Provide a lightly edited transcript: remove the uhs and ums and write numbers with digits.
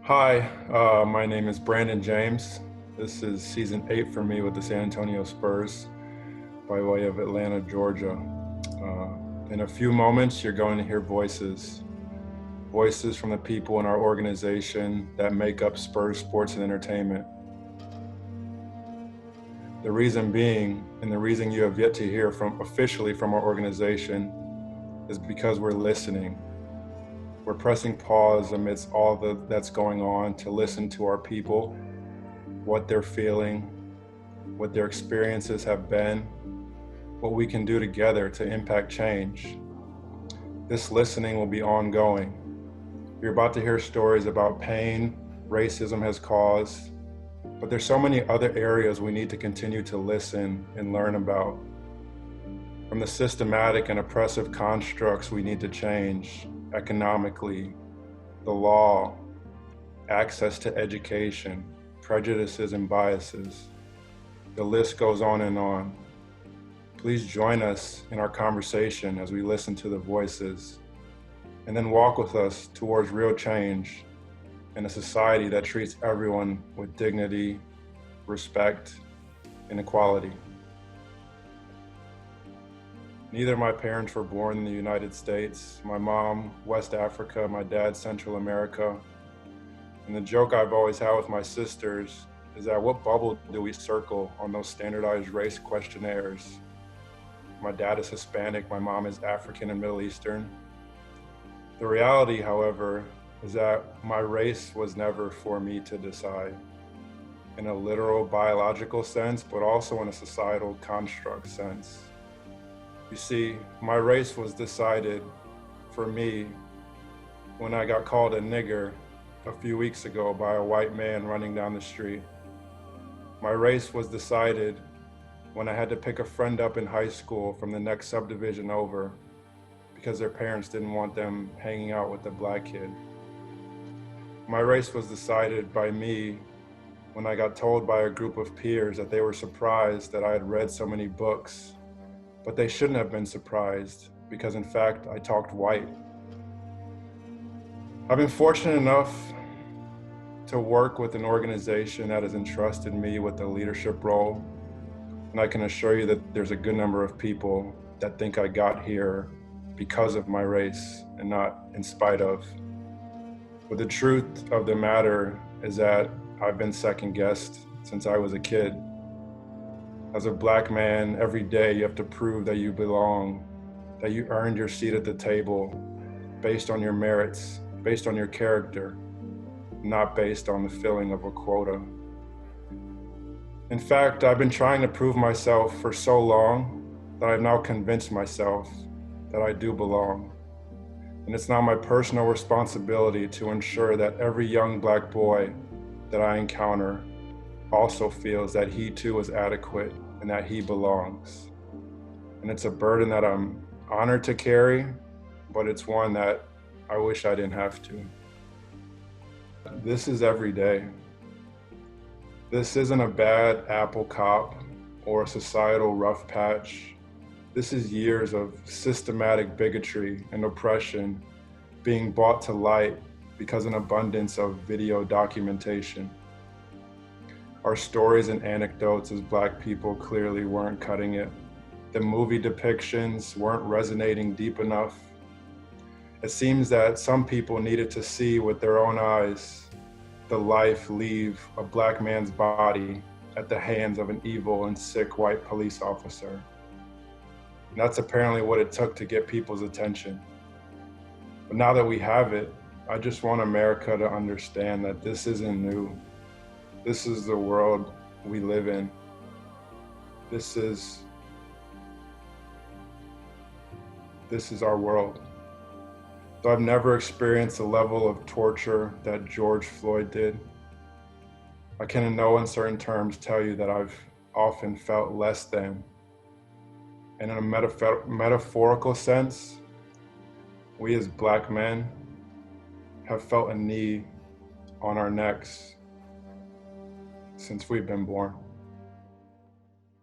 Hi, my name is Brandon James. This is season 8 for me with the San Antonio Spurs by way of Atlanta, Georgia. In a few moments, you're going to hear voices from the people in our organization that make up Spurs Sports and Entertainment. The reason being, and the reason you have yet to hear officially from our organization, is because we're listening. We're pressing pause amidst all that's going on to listen to our people, what they're feeling, what their experiences have been, what we can do together to impact change. This listening will be ongoing. You're about to hear stories about pain racism has caused, but there's so many other areas we need to continue to listen and learn about. From the systematic and oppressive constructs we need to change economically, the law, access to education, prejudices and biases. The list goes on and on. Please join us in our conversation as we listen to the voices, and then walk with us towards real change in a society that treats everyone with dignity, respect, and equality. Neither of my parents were born in the United States. My mom, West Africa, my dad, Central America. And the joke I've always had with my sisters is that what bubble do we circle on those standardized race questionnaires? My dad is Hispanic, my mom is African and Middle Eastern. The reality, however, is that my race was never for me to decide in a literal biological sense, but also in a societal construct sense. You see, my race was decided for me when I got called a nigger a few weeks ago by a white man running down the street. My race was decided when I had to pick a friend up in high school from the next subdivision over because their parents didn't want them hanging out with a black kid. My race was decided by me when I got told by a group of peers that they were surprised that I had read so many books. But they shouldn't have been surprised because in fact, I talked white. I've been fortunate enough to work with an organization that has entrusted me with a leadership role. And I can assure you that there's a good number of people that think I got here because of my race and not in spite of. But the truth of the matter is that I've been second guessed since I was a kid. As a black man, every day you have to prove that you belong, that you earned your seat at the table based on your merits, based on your character, not based on the filling of a quota. In fact, I've been trying to prove myself for so long that I've now convinced myself that I do belong. And it's now my personal responsibility to ensure that every young black boy that I encounter also feels that he too is adequate and that he belongs. And it's a burden that I'm honored to carry, but it's one that I wish I didn't have to. This is every day. This isn't a bad apple cop or a societal rough patch. This is years of systematic bigotry and oppression being brought to light because an abundance of video documentation. Our stories and anecdotes as black people clearly weren't cutting it. The movie depictions weren't resonating deep enough. It seems that some people needed to see with their own eyes the life leave a black man's body at the hands of an evil and sick white police officer. And that's apparently what it took to get people's attention. But now that we have it, I just want America to understand that this isn't new. This is the world we live in. This is our world. So I've never experienced the level of torture that George Floyd did. I can in no uncertain terms tell you that I've often felt less than. And in a metaphorical sense, we as black men have felt a knee on our necks since we've been born.